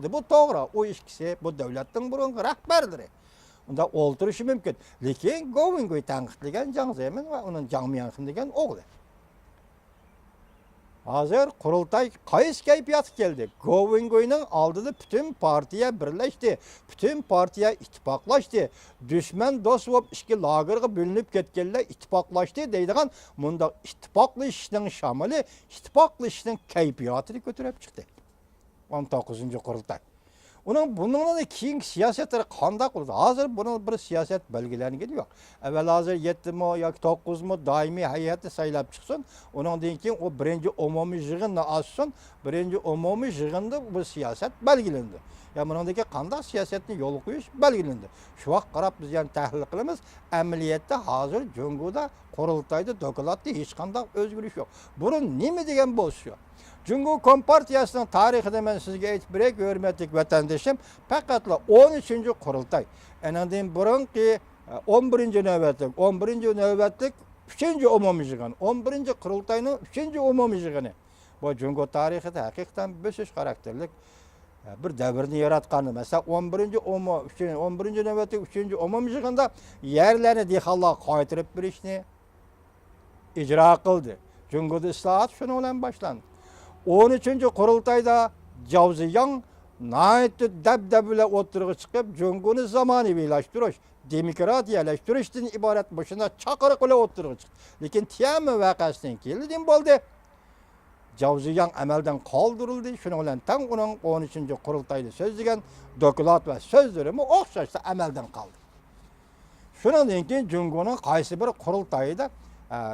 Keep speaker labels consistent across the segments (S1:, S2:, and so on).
S1: Bu to'g'ri, u ikkisi bu davlatning burungi rahbarlari. Unda o'ltirishi mumkin. Lekin Govingoy tanqidlagan Jiang Zemin va uning Jiang Mianxin degan o'g'li. Hozir qurultay qaysi kayfiyatga keldi? Govingoyning oldida butun partiya birlashdi, butun partiya ittifoqlashdi. Dushman do'st bo'lib ikki lagerga bo'linib ketganlar ittifoqlashdi deydigan bunda ittifoqlashishning shamoli, ittifoqlashishning kayfiyatini ko'tarib chiqdi. 19-qurultay. Uning bundan keyin siyosatlari qanday bo'ldi? Hozir buning bir siyosat belgilangani yo'q. Avval hozir 7 mi yoki 9 mi doimiy hay'atni saylab chiqsin, undan keyin o birinchi umumiy yig'inni ochsin, birinchi umumiy yig'inda bu siyosat belgilandi. Ya buningdagi qanday siyosatni yo'l qo'yish belgilandi. Shu vaqt qarab biz ham tahlil qilamiz. Amaliyotda hozir Jungoda qurultayda dokladda hech qanday o'zgarish yo'q. Buni nima degan bo'lsa Jungo Kompartiyasining tarixida men sizga aytib beray, hurmatli vatandoshim, faqatla 13-qurultay. Andan burungi 11-navbatlik, 11-navbatlik 3-umumiy yig'in, 11-qurultayning 3-umumiy yig'ini. Bu Jungo tarixida haqiqatan bo'sish xarakterlik bir davrni yaratgani. Mesela 11-navbatlik 3-umumiy yig'inda yerlarni dehqonlar qaytarib berishni ijro qildi. Jungoda islohot shuni bilan boshlandi. 13-qurultayda Zhao Ziyang naytı dabdabila o'tirg'i chiqib, Jungoni zamonaviylashtirish, demokratiyalashtirishdan iborat boshina chaqiriq bilan o'tirg'i chiqdi. Lekin Tianmi voqeasidan keyin bo'ldi. Zhao Ziyang amaldan qoldirildi. Shuning bilan tang uning 13-qurultayda so'zlagan doklad va so'zlarimi o'xshashda amaldan qoldi. Shundan keyin Jungoning qaysi bir qurultayida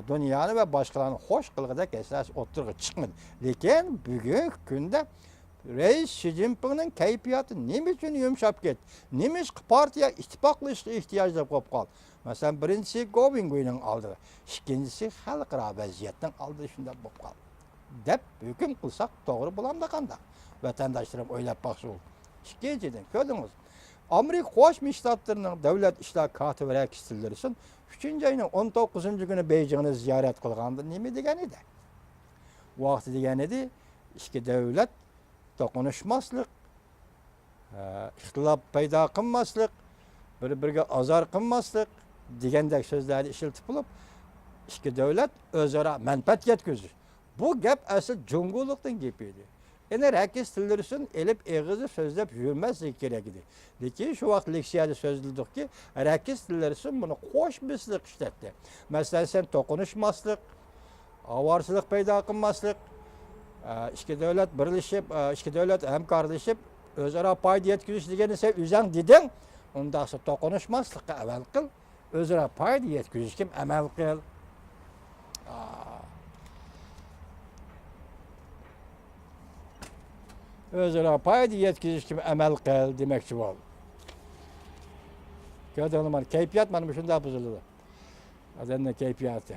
S1: dünyani ve başkalarını hoş kılgıda esas oturg'i çıkmadı. Lekin bugün kunda Reis Xi Jinping'nin kayfiyatı nima uchun yumshab ketdi? Nima partiya ittifoqlashga ehtiyojli bo'lib qoldi? Masalan, birinchisi Govingoyning oldida, ikkinchisi xalqaro vaziyatning oldida shunday bo'lib qoldi. Deb hukm qilsak to'g'ri bo'lamdi qanday? Vatandoshlarım o'ylab baqsa bo'ldi. Ikkinchidan ko'rdingiz. Amerika Qo'shma Shtatlarining davlat ishlar kotibi rakistilarisin 3-ayning 19-kuni Beijingni ziyorat qilganda nima degan edi? Vaqti degan edi, ikki davlat to'qnashmaslik, ixtilof paydo qilmaslik, bir-biriga azor qilmaslik degandek so'zlarni ishlatib bo'lib, ikki davlat o'zaro manfaat yetkazish. Bu gap asl Jungolikdan gapi edi. Yine rakis tillerisin elip eğizi sözlep yürümezlik gerek idi. Lekin şu vaqt leksiyada sözlüdük ki rakis tillerisin bunu hoş mislik işletti. Mesela sen tokunuşmaslık, avarsızlık payda qilmaslik, ikki davlat birleşip, ikki davlat hamkorlashib o'zaro foyda yetkazish degani sen o'zing deding, unda tokunuşmaslikka amal qil, o'zaro foyda yetkazishga amal qil. Özara payda yetkizish gibi amal qil demoqchi bo'ldi. Ko'rdingizmi, kayfiyat mana shunday buzildi. Odamning kayfiyati.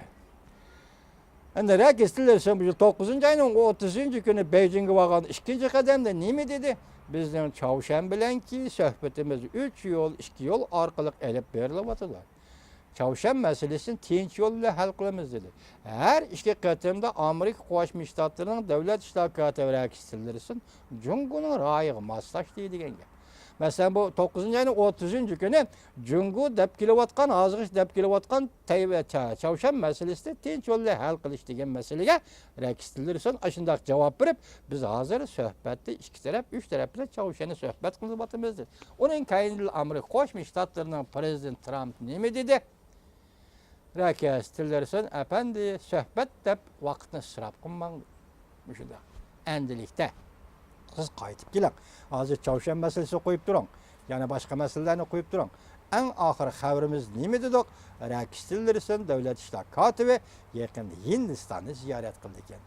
S1: Endi rakis tillersen bu 9-ayning 30-kuni Beijingga borgan ikkinchi qadamda nima dedi? Bizning Chavshan bilanki suhbatimiz 3 yo'l, 2 yo'l orqali elib berilyapti. Chavshan masalasini tinch yo'l bilan hal qilamiz dedi. Her ikki qatimda Amerika Qo'shma Shtatlarining davlat ishlar kotibi rakistilarisin Jungoning ra'yiga moslashdi degan gap. Masalan bu 9-ayning 30-kuni Jungo deb kelayotgan, hozirgi deb kelayotgan Chavshan masalasini tinch yo'l bilan hal qilish degan masalaga rakistilarisin shunday javob berib, biz hozir suhbatda ikki taraf, 3 taraf bilan Chavshanni suhbat qilyapmiz dedi. Uning kayinli Amerika Qo'shma Shtatlarining prezident Trump nima dedi? Rakis tillersin efendi sohbat deb vaqtni isrof qilmang. Shunda endilikda siz qaytib keling. Hozir Chavshan masalasini qo'yib turing. Yana boshqa masalalarni qo'yib turing. Eng oxir xabarimiz nima dedik? Rakis tillersin davlat ishlar kotibi yaqinda Hindistonni ziyorat qildi ekan.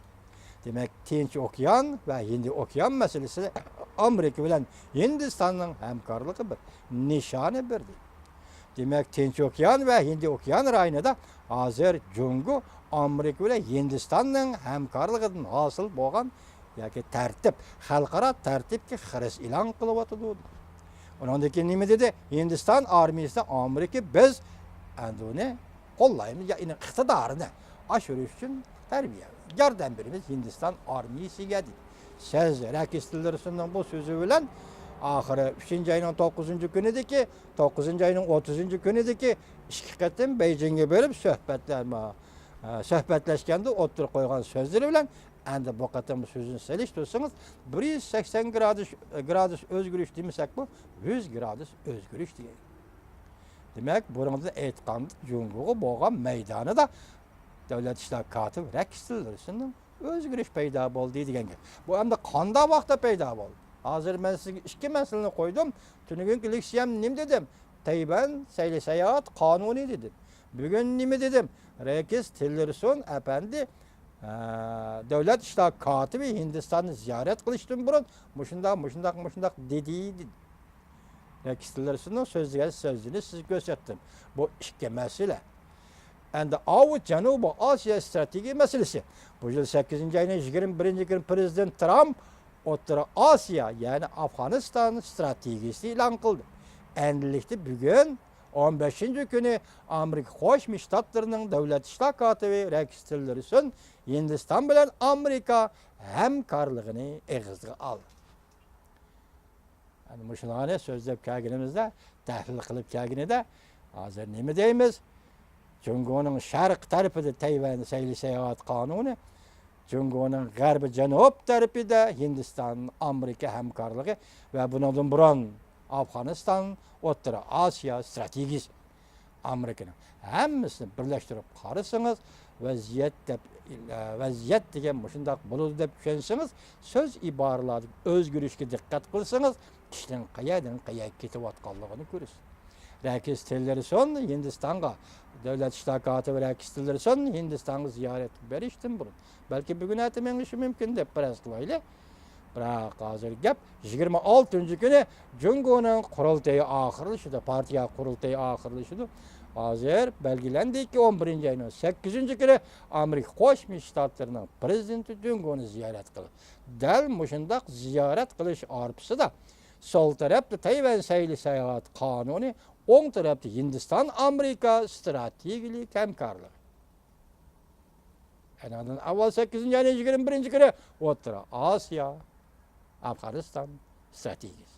S1: Demak, Tinch okean va Hind okean masalasi Amerika bilan Hindistonning hamkorligi bir nishoni berdi. Demek Tinch okean ve Hind okean rayonida hozir Jungo Amerika bilan Hindistonning hamkorligidan hosil bo'lgan yoki tartib, xalqaro tartibga xiris e'lon qilyapti. Undan keyin nima dedi? Hindiston armiyasida Amerika biz anduni qo'llaymiz, ya'ni iqtidorini oshirish uchun tarbiya yordam beramiz Hindiston armiyasiga dedi. Söz Rakis Tillerson bu sözü bilen ahırı 3. ayının 9. günüdeki 9. ayının 30. günüdeki iki qatim Beijing'e bölüp söhbetleşkende otur koygan sözleri bilen endi bu qatim sözünü seliş dursanız 180 gradus özgürlük demesek bu 100 gradus özgürlük diye. Demek burunda aytqanda Jungo'ga bo'lgan meydanı da Devlet İşler Katibi Rakis Tillerson'dan özgürlük payda boldu degan gap. Bu endi qanday vaqtda payda boldu? Hozir men sizga ikki masalani qo'ydim. Tunugun leksiyam nim dedim? Tayvan sayli sayohat qonuni dedim. Bugun nima dedim? Rakis Tillerson efendi Devlet İşler Katibi Hindistan'ı ziyaret qilishdan burun mushundaq dedi. Rakis Tillerson'un sözünü siz gösterdim. Bu ikki masala. Endi Avut Janubi Asya strateji meselesi. Bu yıl 8. ayının 21. gün Prezident Trump O'rta Asya yani Afganistan stratejisi e'lon qildi. Endilikda bugun 15. günü Amerika Qo'shma Shtatlarining Davlat ishlar kotibi Rakis Tillerson Hindiston bilan Amerika hamkorligini eg'izga oldi. Yani shunday so'zlab kelganimizda, tahlil qilib kelganida hozir nima deymiz? Jungo'nun sharq tarafida Tayvan sayli sayohat qonuni, Jungo'nun g'arbi janub tarafida Hindiston Amerika hamkorligi va bundan burun Afg'oniston O'rta Osiyo strategiyasi Amerikaning hammasini birlashtirib qarasangiz vaziyat degan shundoq bo'ladi deb tushunsangiz so'z iboralarga o'zgarishga diqqat qilsangiz kishining qayerdan qayerga ketayotganligini ko'rasiz. Rakis Tillerson Hindistonga Devlet İşler Katibi Rakis Tillerson Hindistan'a ziyaret berishdan burun. Belki bugün aytmangisi mümkün deb biroz qilaylik. Biroq hozir gap 26 günü Jungo'nun qurultayi oxirlashida, partiya qurultayi oxirlashida hozir belgilandiki 11. ayının 8. günü Amerika Qo'shma Shtatlarining prezidenti Jungo'ni ziyorat qildi. Dal mushundaq ziyorat qilish orqasida sol tarafda Tayvan sayli sayohat qonuni, o'ng tarafda Hindiston Amerika strategik hamkorligi. Anadan avval 8. ayının 21. günü O'rta Osiyo Afg'oniston strategiyasi.